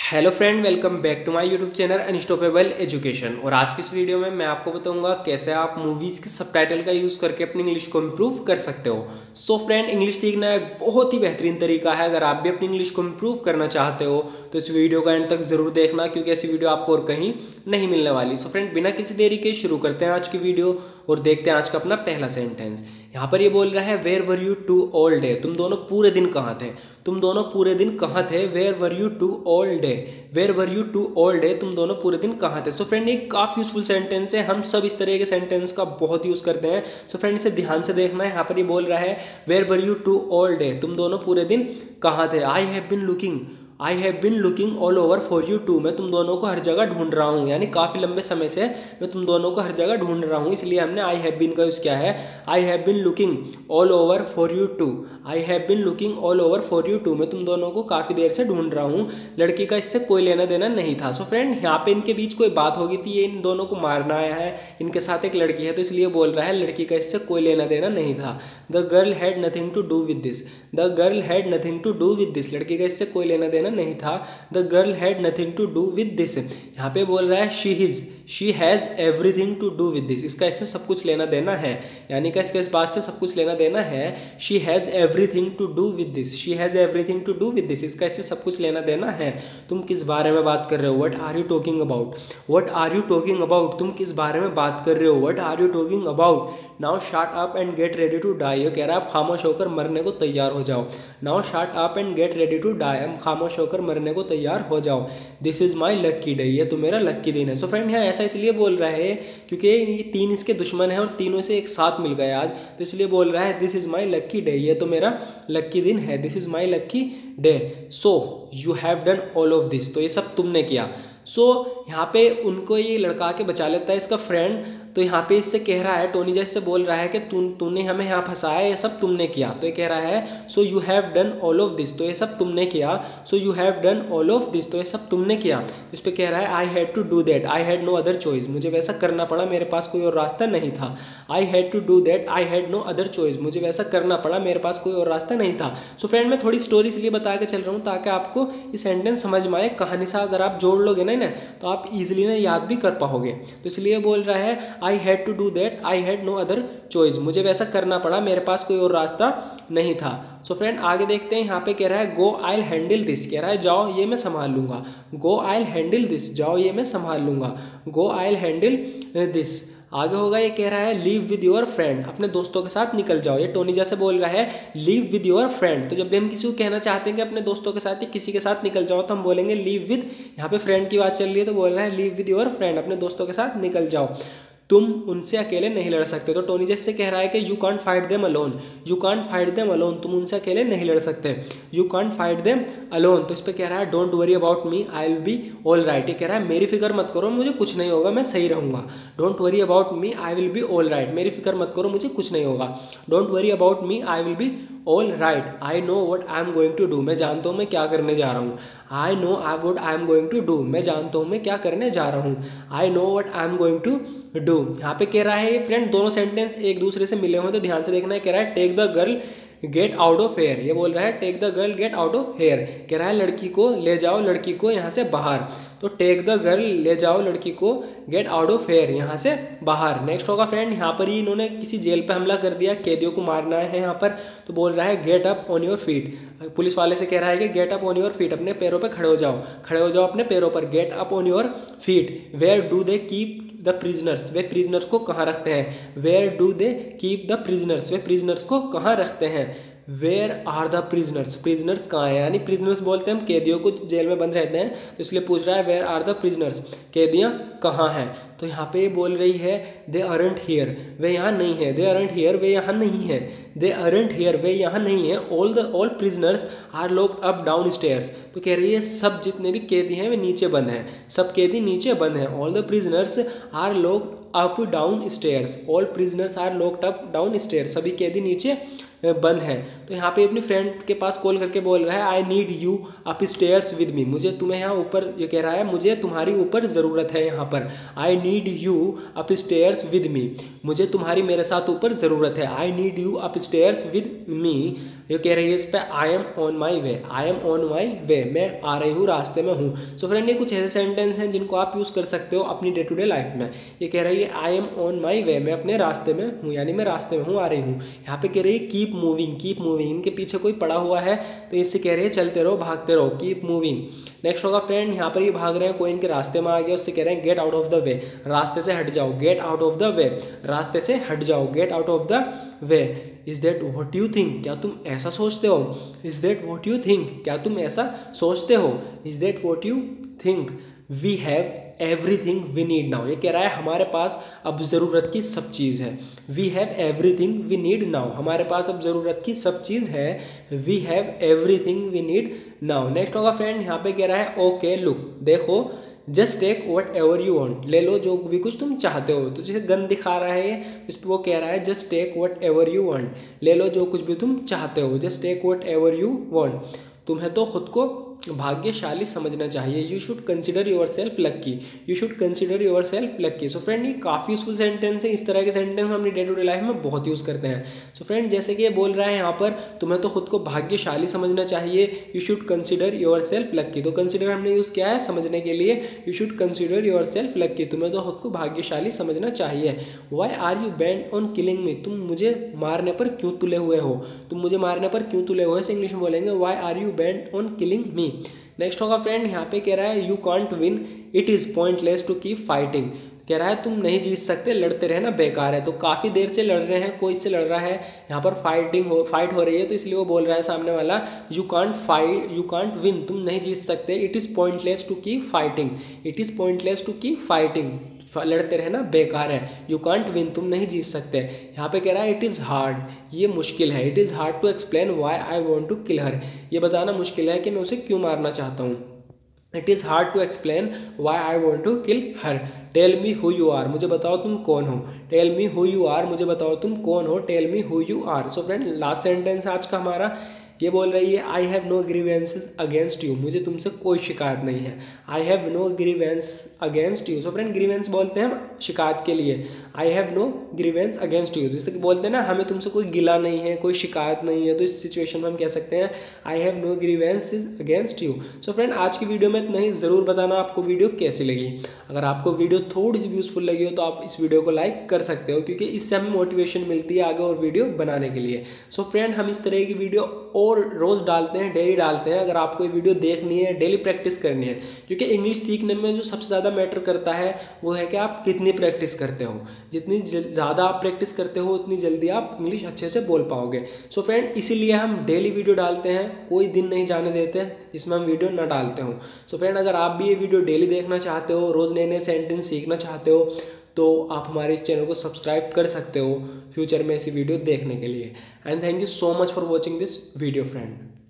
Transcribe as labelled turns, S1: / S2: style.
S1: Hello friend, welcome back to my YouTube channel unstoppable education. और आज की इस वीडियो में मैं आपको बताऊंगा कैसे आप मूवीज़ के सबटाइटल का यूज़ करके अपनी इंग्लिश को इम्प्रूव कर सकते हो। सो फ्रेंड, इंग्लिश सीखना एक बहुत ही बेहतरीन तरीका है। अगर आप भी अपनी इंग्लिश को इम्प्रूव करना चाहते हो तो इस वीडियो का एंड तक ज़रूर देखना, क्योंकि ऐसी वीडियो आपको और कहीं नहीं मिलने वाली। सो फ्रेंड, बिना किसी देरी के शुरू करते हैं आज की वीडियो और देखते हैं आज का अपना पहला सेंटेंस। यहाँ पर ये बोल रहा है, where were you two all day. तुम दोनों पूरे दिन कहाँ थे? तुम दोनों पूरे दिन कहाँ थे? Where were you two all day. Where were you two all day. तुम दोनों पूरे दिन कहाँ थे? सो फ्रेंड, ये काफ़ी यूजफुल सेंटेंस है। हम सब इस तरह के सेंटेंस का बहुत यूज़ करते हैं। सो फ्रेंड, इसे ध्यान से देखना है। यहाँ पर ये बोल रहा है, where were you two all day. तुम दोनों पूरे दिन कहाँ थे? I have been looking all over for you two. मैं तुम दोनों को हर जगह ढूंढ रहा हूँ, यानी काफ़ी लंबे समय से मैं तुम दोनों को हर जगह ढूंढ रहा हूँ, इसलिए हमने आई हैव बिन का यूज़ किया है। I have been looking all over for you two. I have been looking all over for you two. मैं तुम दोनों को काफ़ी देर से ढूंढ रहा हूँ। लड़की का इससे कोई लेना देना नहीं था। सो फ्रेंड, यहाँ पे इनके बीच कोई बात हो गई थी, ये इन दोनों को मारना आया है, इनके साथ एक लड़की है, तो इसलिए बोल रहा है लड़की का इससे कोई लेना देना नहीं था। The girl had nothing to do with this. The girl had nothing to do with this. लड़की का इससे कोई लेना देना नहीं था। The girl had nothing to do with this. यहाँ पे बोल रहा है she has everything to do with this. इसका इससे सब कुछ लेना देना है, यानी कि इसके इस बात से सब कुछ लेना देना है। She has everything to do with this. She has everything to do with this. इसका इससे सब कुछ लेना देना है। तुम किस बारे में बात कर रहे हो? What are you talking about? What are you talking about? तुम किस बारे में बात कर रहे हो? What are you talking about? Now shut up and get ready to die. ये कह रहा है आप खामोश होकर मरने को तैयार हो जाओ। Now shut up and get ready to die. हम खामोश होकर मरने को तैयार हो जाओ। This is my lucky day. ये तो मेरा लक्की दिन है। सो फ्रेंड, यहाँ ऐसा इसलिए बोल रहा है क्योंकि ये तीन इसके दुश्मन हैं और तीनों से एक साथ मिल गए आज, तो इसलिए बोल रहा है this is my lucky day. ये तो मेरा लक्की दिन है। This is my lucky day. So you have done all of this. तो ये सब तुमने किया। यहाँ पे उनको ये लड़का के बचा लेता है इसका फ्रेंड। तो यहाँ पे इससे कह रहा है, टोनी जैसे बोल रहा है कि तूने हमें यहाँ फंसाया, ये सब तुमने किया। तो ये कह रहा है so you have done all of this. तो ये सब तुमने किया। So you have done all of this. तो ये सब तुमने किया। तो इस पर कह रहा है I had to do that. I had no other choice. मुझे वैसा करना पड़ा, मेरे पास कोई और रास्ता नहीं था। I had to do that. I had no other choice. मुझे वैसा करना पड़ा, मेरे पास कोई और रास्ता नहीं था। सो फ्रेंड, मैं थोड़ी स्टोरी इसलिए बता के चल रहा हूँ ताकि आपको ये सेंटेंस समझ में आए। कहानी सा अगर आप जोड़ लोगे ना तो आप इजीली ना याद भी कर पाओगे। तो इसलिए बोल रहा है I had to do that. I had no other choice. मुझे वैसा करना पड़ा, मेरे पास कोई और रास्ता नहीं था। सो फ्रेंड, आगे देखते हैं। यहाँ पे कह रहा है गो आई हैंडल दिस। कह रहा है जाओ, ये मैं संभाल लूंगा। गो आई हैंडल दिस। जाओ, ये मैं संभाल लूंगा। गो आई हैंडल दिस। आगे होगा, ये कह रहा है लीव विद योर फ्रेंड। अपने दोस्तों के साथ निकल जाओ। ये टोनी जैसे बोल रहा है लीव विद योर फ्रेंड। तो जब भी हम किसी को कहना चाहते हैं कि अपने दोस्तों के साथ या किसी के साथ निकल जाओ, तो हम बोलेंगे लीव विद। यहाँ पे फ्रेंड की बात चल रही है तो बोल रहा है लीव विद योर फ्रेंड। अपने दोस्तों के साथ निकल जाओ, तुम उनसे अकेले नहीं लड़ सकते। तो टोनी जैसे कह रहा है कि you can't fight them alone. You can't fight them alone. तुम उनसे अकेले नहीं लड़ सकते। You can't fight them alone. तो इस पर कह रहा है don't worry about me, I will be all right. ये कह रहा है मेरी फिक्र मत करो, मुझे कुछ नहीं होगा, मैं सही रहूँगा। Don't worry about me, I will be all right. मेरी फिक्र मत करो, मुझे कुछ नहीं होगा। Don't worry about me, I will be all right. I know what I am going to do. मैं जानता हूँ मैं क्या करने जा रहा हूँ। I know what I am going to do. मैं जानता हूँ मैं क्या करने जा रहा हूँ। I know what I am going to do. यहाँ पे कह रहा है फ्रेंड, दोनों सेंटेंस एक दूसरे से मिले हुए तो ध्यान से देखना है। कह रहा है take the girl get out of here. ये बोल रहा है take the girl get out of here. कह रहा है लड़की को ले जाओ, लड़की को यहाँ से बाहर। तो टेक द गर्ल, ले जाओ लड़की को, गेट आउट ऑफ हेयर, यहाँ से बाहर। नेक्स्ट होगा फ्रेंड, यहाँ पर ही इन्होंने किसी जेल पे हमला कर दिया, कैदियों को मारना है यहाँ पर। तो बोल रहा है gate up on your feet. Police वाले से कह रहा है कि gate up on your feet. अपने पैरों पर खड़े हो जाओ, खड़े हो जाओ अपने पैरों पर। Get up on your feet. Where do they keep the prisoners. वे प्रिजनर्स को कहाँ रखते हैं? Where do they keep the prisoners. वे प्रिजनर्स को कहाँ रखते हैं? Where are the prisoners. Prisoners कहाँ है? यानी प्रिजनर्स बोलते हैं हम कैदियों को, जेल में बंद रहते हैं, तो इसलिए पूछ रहा है वेयर आर द प्रिजनर्स। कैदियाँ कहाँ हैं? तो यहाँ पे बोल रही है दे अरेंट हियर। वे यहाँ नहीं है। दे अरेंट हियर। वे यहाँ नहीं है। दे अरेंट हियर। वे यहाँ नहीं है। All prisoners are locked up downstairs. तो कह रही है सब जितने भी कैदी हैं वे नीचे बंद हैं। सब कैदी नीचे बंद हैं। All the prisoners are locked up downstairs. All prisoners are locked up downstairs. सभी कैदी नीचे बंद है। तो यहाँ पे अपनी फ्रेंड के पास कॉल करके बोल रहा है I need you upstairs with me. मुझे तुम्हें यहाँ ऊपर, ये कह रहा है मुझे तुम्हारी ऊपर ज़रूरत है। यहाँ पर I need you upstairs with me. मुझे तुम्हारी मेरे साथ ऊपर ज़रूरत है। I need you upstairs with me. ये कह रही है इस पर I am on my way, I am on my way, मैं आ रही हूँ, रास्ते में हूँ। सो फ्रेंड ये कुछ ऐसे सेंटेंस हैं जिनको आप यूज़ कर सकते हो अपनी डे टू डे लाइफ में। ये कह रही है आई एम ऑन माई वे, मैं अपने रास्ते में हूँ, यानी मैं रास्ते में हूँ, आ रही हूँ। यहाँ पे कह रही है कीप मूविंग, कीप मूविंग, इनके पीछे कोई पड़ा हुआ है तो इससे कह रही है चलते रहो, भागते रहो, कीप मूविंग। नेक्स्ट होगा फ्रेंड, यहाँ पर ये भाग रहे हैं, कोई इनके रास्ते में आ गया, उससे कह रहे हैं get out of the way, रास्ते से हट जाओ, get out of the way, रास्ते से हट जाओ, get out of the way. Is that what you think, क्या तुम ऐसा सोचते हो? Is that what you think, क्या तुम ऐसा सोचते हो? Is that what you think. We have everything we need now, ये कह रहा है हमारे पास अब ज़रूरत की सब चीज़ है। We have everything we need now, हमारे पास अब ज़रूरत की सब चीज़ है। We have everything we need now. Next होगा फ्रेंड, यहाँ पे कह रहा है ओके लुक, देखो, just take whatever you want, ले लो जो भी कुछ तुम चाहते हो। तो जैसे गन दिखा रहा है इस पर वो कह रहा है just take whatever you want, ले लो जो कुछ भी तुम चाहते हो, just take whatever you want. तुम्हें तो खुद को भाग्यशाली समझना चाहिए। You should consider yourself lucky, you should consider yourself lucky. So friend ये काफ़ी यूजफुल सेंटेंस है, इस तरह के सेंटेंस हम अपनी डे टू डे लाइफ में बहुत यूज़ करते हैं। सो फ्रेंड जैसे कि ये बोल रहा है यहाँ पर तुम्हें तो खुद को भाग्यशाली समझना चाहिए, you should consider yourself lucky. तो कंसिडर हमने यूज़ किया है समझने के लिए, you should consider yourself lucky, तुम्हें तो खुद को भाग्यशाली समझना चाहिए। Why are you bent on killing me, तुम मुझे मारने पर क्यों तुले हुए हो, तुम मुझे मारने पर क्यों तुले हुए, इंग्लिश में बोलेंगे why are you bent on killing me. Next होगा फ्रेंड, यहाँ पे कह रहा है you can't win, it is pointless to keep fighting, कह रहा है तुम नहीं जीत सकते, लड़ते रहना बेकार है। तो काफ़ी देर से लड़ रहे हैं, कोई इससे लड़ रहा है, यहाँ पर फाइट हो रही है, तो इसलिए वो बोल रहा है सामने वाला यू कांट विन, तुम नहीं जीत सकते, it is pointless to keep fighting, it is pointless to keep fighting, लड़ते रहना बेकार है। यू कांट विन, तुम नहीं जीत सकते। यहाँ पे कह रहा है इट इज़ हार्ड, ये मुश्किल है, it is hard to explain why I want to kill her, ये बताना मुश्किल है कि मैं उसे क्यों मारना चाहता हूँ। It is hard to explain why I want to kill her. Tell me who you are, मुझे बताओ तुम कौन हो। Tell me who you are, मुझे बताओ तुम कौन हो। Tell me who you are. So friend last sentence आज का हमारा, ये बोल रही है I have no grievances against you, मुझे तुमसे कोई शिकायत नहीं है। I have no grievance against you. So friend grievance बोलते हैं हम शिकायत के लिए, I have no grievance against you, जैसे कि बोलते हैं ना हमें तुमसे कोई गिला नहीं है, कोई शिकायत नहीं है, तो इस सिचुएशन में हम कह सकते हैं I have no grievances against you. So friend आज की वीडियो में इतना ही, ज़रूर बताना आपको वीडियो कैसी लगी। अगर आपको वीडियो थोड़ी सी यूज़फुल लगी हो तो आप इस वीडियो को लाइक कर सकते हो, क्योंकि इससे हमें मोटिवेशन मिलती है आगे और वीडियो बनाने के लिए। सो फ्रेंड हम इस तरह की वीडियो और रोज़ डालते हैं, डेली डालते हैं। अगर आपको ये वीडियो देखनी है, डेली प्रैक्टिस करनी है, क्योंकि इंग्लिश सीखने में जो सबसे ज़्यादा मैटर करता है वो है कि आप कितनी प्रैक्टिस करते हो। जितनी ज़्यादा आप प्रैक्टिस करते हो उतनी जल्दी आप इंग्लिश अच्छे से बोल पाओगे। सो फ्रेंड इसीलिए हम डेली वीडियो डालते हैं, कोई दिन नहीं जाने देते हैं जिसमें हम वीडियो ना डालते हो। सो फ्रेंड अगर आप भी ये वीडियो डेली देखना चाहते हो, रोज़ नए नए सेंटेंस सीखना चाहते हो, तो आप हमारे इस चैनल को सब्सक्राइब कर सकते हो फ्यूचर में ऐसी वीडियो देखने के लिए। And thank you so much for watching this video friend.